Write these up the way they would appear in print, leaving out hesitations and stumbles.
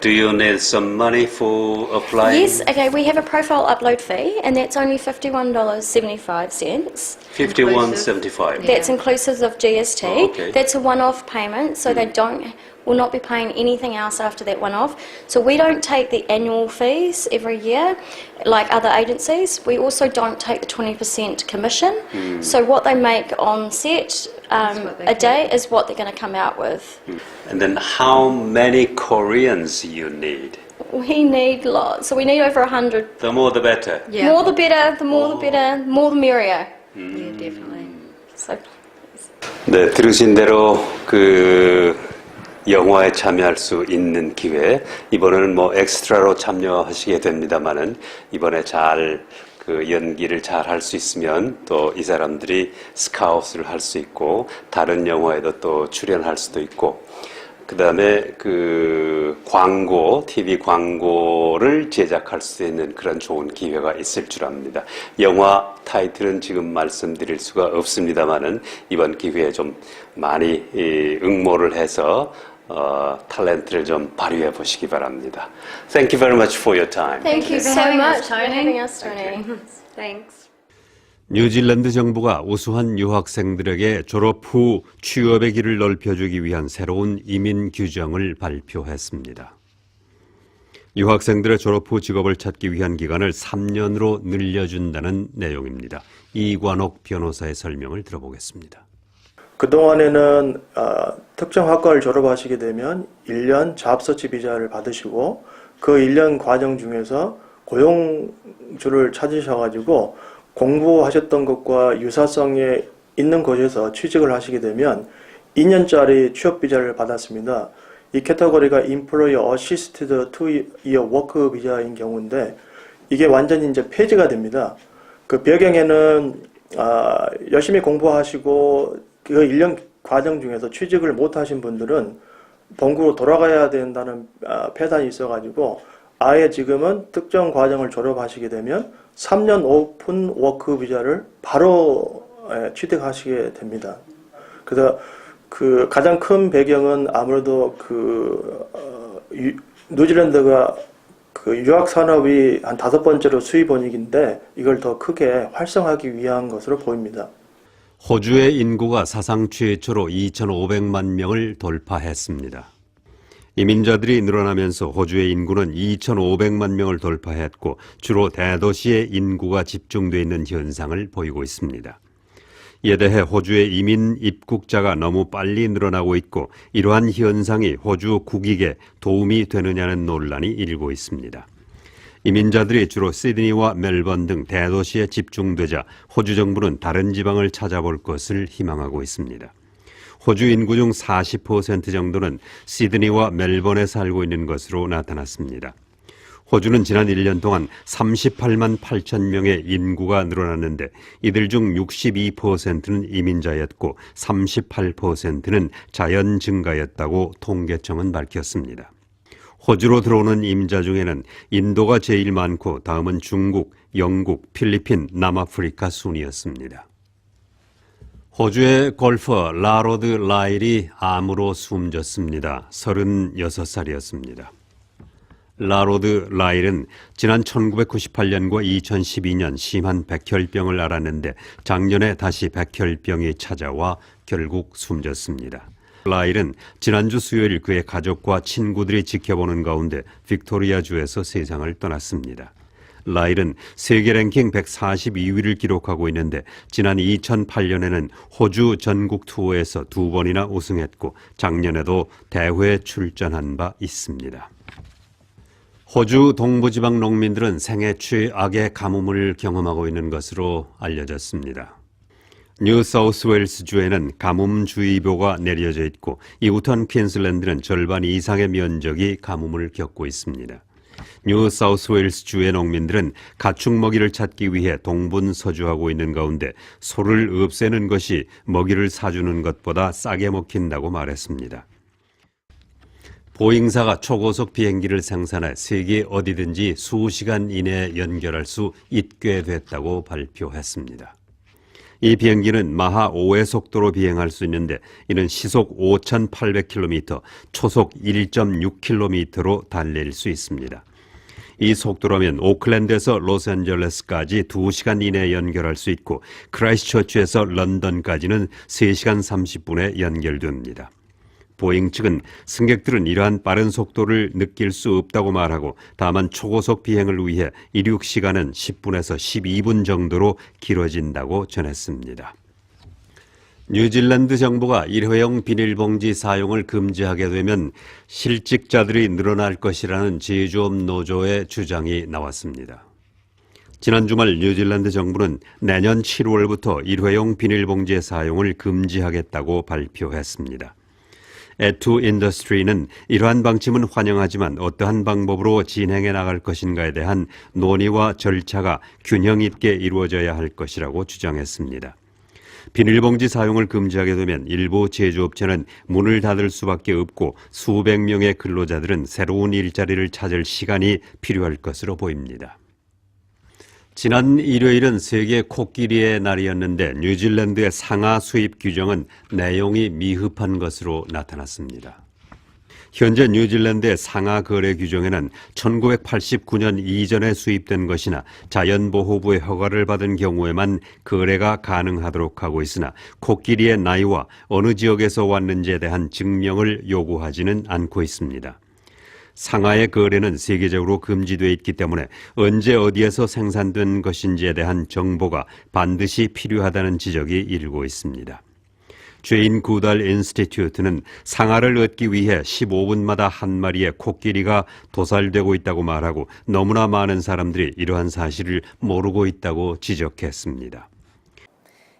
Do you need some money for applying? Yes, okay, we have a profile upload fee, and that's only $51.75. $51.75. That's inclusive of GST. Oh, okay. That's a one-off payment, so they will not be paying anything else after that one-off. So we don't take the annual fees every year like other agencies. We also don't take the 20% commission. So what they make on set what they a day is what they're going to come out with. And then how many Koreans you need? We need lots. So we need over 100. The more the better. Yeah. More the better, the more the better, more the merrier. Yeah, definitely. So 네, 들으신 대로 그 영화에 참여할 수 있는 기회, 이번에는 뭐 엑스트라로 참여하시게 됩니다만은 이번에 잘 그 연기를 잘 할 수 있으면 또 이 사람들이 스카웃을 할 수 있고 다른 영화에도 또 출연할 수도 있고 그 다음에 그 광고, TV 광고를 제작할 수 있는 그런 좋은 기회가 있을 줄 압니다. 영화 타이틀은 지금 말씀드릴 수가 없습니다만은 이번 기회에 좀 많이 응모를 해서 탤런트를 좀 발휘해 보시기 바랍니다. Thank you very much for your time. thank you for so having us, much for Tony. having us, Tony. Thanks. 뉴질랜드 정부가 우수한 유학생들에게 졸업 후 취업의 길을 넓혀주기 위한 새로운 이민 규정을 발표했습니다. 유학생들의 졸업 후 직업을 찾기 위한 기간을 3년으로 늘려준다는 내용입니다. 이관옥 변호사의 설명을 들어보겠습니다. 그동안에는 특정 학과를 졸업하시게 되면 1년 잡서치 비자를 받으시고 그 1년 과정 중에서 고용주를 찾으셔가지고 공부하셨던 것과 유사성이 있는 곳에서 취직을 하시게 되면 2년짜리 취업 비자를 받았습니다. 이 캐터고리가 Employer Assisted 2-Year Work 비자인 경우인데 이게 완전히 이제 폐지가 됩니다. 그 배경에는 열심히 공부하시고 그 1년 과정 중에서 취직을 못하신 분들은 본국으로 돌아가야 된다는 폐단이 있어가지고 아예 지금은 특정 과정을 졸업하시게 되면 3년 오픈 워크 비자를 바로 취득하시게 됩니다. 그래서 그 가장 큰 배경은 아무래도 뉴질랜드가 그 유학 산업이 한 5번째로 수입원이긴데 이걸 더 크게 활성화하기 위한 것으로 보입니다. 호주의 인구가 사상 최초로 2,500만 명을 돌파했습니다. 이민자들이 늘어나면서 호주의 인구는 2,500만 명을 돌파했고 주로 대도시에 인구가 집중되어 있는 현상을 보이고 있습니다. 이에 대해 호주의 이민 입국자가 너무 빨리 늘어나고 있고 이러한 현상이 호주 국익에 도움이 되느냐는 논란이 일고 있습니다. 이민자들이 주로 시드니와 멜번 등 대도시에 집중되자 호주 정부는 다른 지방을 찾아볼 것을 희망하고 있습니다. 호주 인구 중 40% 정도는 시드니와 멜번에 살고 있는 것으로 나타났습니다. 호주는 지난 1년 동안 38만 8천 명의 인구가 늘어났는데 이들 중 62%는 이민자였고 38%는 자연 증가였다고 통계청은 밝혔습니다. 호주로 들어오는 이민자 중에는 인도가 제일 많고 다음은 중국, 영국, 필리핀, 남아프리카 순이었습니다. 호주의 골퍼 라로드 라일이 암으로 숨졌습니다. 36살이었습니다. 라로드 라일은 지난 1998년과 2012년 심한 백혈병을 앓았는데 작년에 다시 백혈병이 찾아와 결국 숨졌습니다. 라일은 지난주 수요일 그의 가족과 친구들이 지켜보는 가운데 빅토리아주에서 세상을 떠났습니다. 라일은 세계 랭킹 142위를 기록하고 있는데 지난 2008년에는 호주 전국 투어에서 2번이나 우승했고 작년에도 대회에 출전한 바 있습니다. 호주 동부지방 농민들은 생애 최악의 가뭄을 경험하고 있는 것으로 알려졌습니다. 뉴사우스웨일스주에는 가뭄주의보가 내려져 있고 이부턴 퀸슬랜드는 절반 이상의 면적이 가뭄을 겪고 있습니다. 뉴사우스웨일스주의 농민들은 가축 먹이를 찾기 위해 동분서주하고 있는 가운데 소를 없애는 것이 먹이를 사주는 것보다 싸게 먹힌다고 말했습니다. 보잉사가 초고속 비행기를 생산해 세계 어디든지 수시간 이내에 연결할 수 있게 됐다고 발표했습니다. 이 비행기는 마하 5의 속도로 비행할 수 있는데 이는 시속 5,800km, 초속 1.6km로 달릴 수 있습니다. 이 속도라면 오클랜드에서 로스앤젤레스까지 2시간 이내에 연결할 수 있고 크라이스트처치에서 런던까지는 3시간 30분에 연결됩니다. 보잉 측은 승객들은 이러한 빠른 속도를 느낄 수 없다고 말하고 다만 초고속 비행을 위해 이륙 시간은 10분에서 12분 정도로 길어진다고 전했습니다. 뉴질랜드 정부가 일회용 비닐봉지 사용을 금지하게 되면 실직자들이 늘어날 것이라는 제조업 노조의 주장이 나왔습니다. 지난 주말 뉴질랜드 정부는 내년 7월부터 일회용 비닐봉지의 사용을 금지하겠다고 발표했습니다. 애투 인더스트리는 이러한 방침은 환영하지만 어떠한 방법으로 진행해 나갈 것인가에 대한 논의와 절차가 균형 있게 이루어져야 할 것이라고 주장했습니다. 비닐봉지 사용을 금지하게 되면 일부 제조업체는 문을 닫을 수밖에 없고 수백 명의 근로자들은 새로운 일자리를 찾을 시간이 필요할 것으로 보입니다. 지난 일요일은 세계 코끼리의 날이었는데 뉴질랜드의 상아 수입 규정은 내용이 미흡한 것으로 나타났습니다. 현재 뉴질랜드의 상아 거래 규정에는 1989년 이전에 수입된 것이나 자연보호부의 허가를 받은 경우에만 거래가 가능하도록 하고 있으나 코끼리의 나이와 어느 지역에서 왔는지에 대한 증명을 요구하지는 않고 있습니다. 상아의 거래는 세계적으로 금지되어 있기 때문에 언제 어디에서 생산된 것인지에 대한 정보가 반드시 필요하다는 지적이 일고 있습니다. 죄인 구달 인스티튜트는 상아를 얻기 위해 15분마다 한 마리의 코끼리가 도살되고 있다고 말하고 너무나 많은 사람들이 이러한 사실을 모르고 있다고 지적했습니다.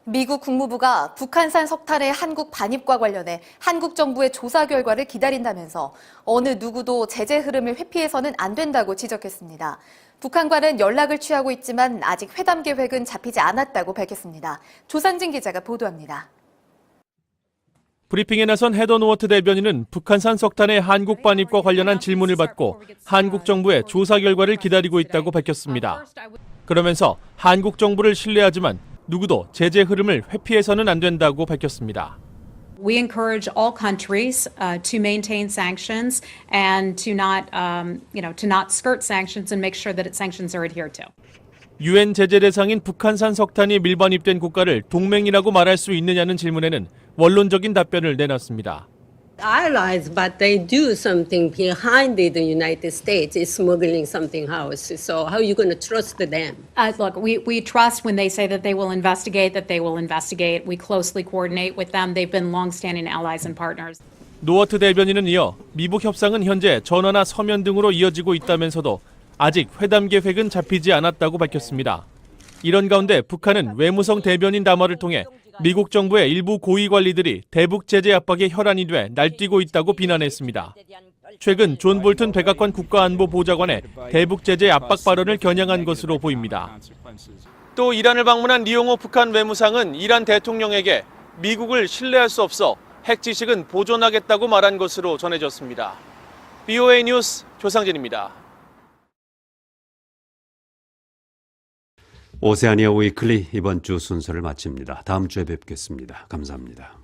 미국 국무부가 북한산 석탄의 한국 반입과 관련해 한국 정부의 조사 결과를 기다린다면서 어느 누구도 제재 흐름을 회피해서는 안 된다고 지적했습니다. 북한과는 연락을 취하고 있지만 아직 회담 계획은 잡히지 않았다고 밝혔습니다. 조상진 기자가 보도합니다. 브리핑에 나선 헤더 노어트 대변인은 북한산 석탄의 한국 반입과 관련한 질문을 받고 한국 정부의 조사 결과를 기다리고 있다고 밝혔습니다. 그러면서 한국 정부를 신뢰하지만 누구도 제재 흐름을 회피해서는 안 된다고 밝혔습니다. We encourage all countries to maintain sanctions and to not skirt sanctions and make sure that sanctions are adhered to. 유엔 제재 대상인 북한산 석탄이 밀반입된 국가를 동맹이라고 말할 수 있느냐는 질문에는 원론적인 답변을 내놨습니다. Allies, but they do something behind the United States is smuggling something else. So how are you going to trust them? Look, we trust when they say that they will investigate, that they will investigate. We closely coordinate with them. They've been longstanding allies and partners. 노어트 대변인은 이어 미북 협상은 현재 전화나 서면 등으로 이어지고 있다면서도 아직 회담 계획은 잡히지 않았다고 밝혔습니다. 이런 가운데 북한은 외무성 대변인 담화를 통해 미국 정부의 일부 고위 관리들이 대북 제재 압박에 혈안이 돼 날뛰고 있다고 비난했습니다. 최근 존 볼튼 백악관 국가안보보좌관의 대북 제재 압박 발언을 겨냥한 것으로 보입니다. 또 이란을 방문한 리용호 북한 외무상은 이란 대통령에게 미국을 신뢰할 수 없어 핵 지식은 보존하겠다고 말한 것으로 전해졌습니다. BOA 뉴스 조상진입니다. 오세아니아 위클리 이번 주 순서를 마칩니다. 다음 주에 뵙겠습니다. 감사합니다.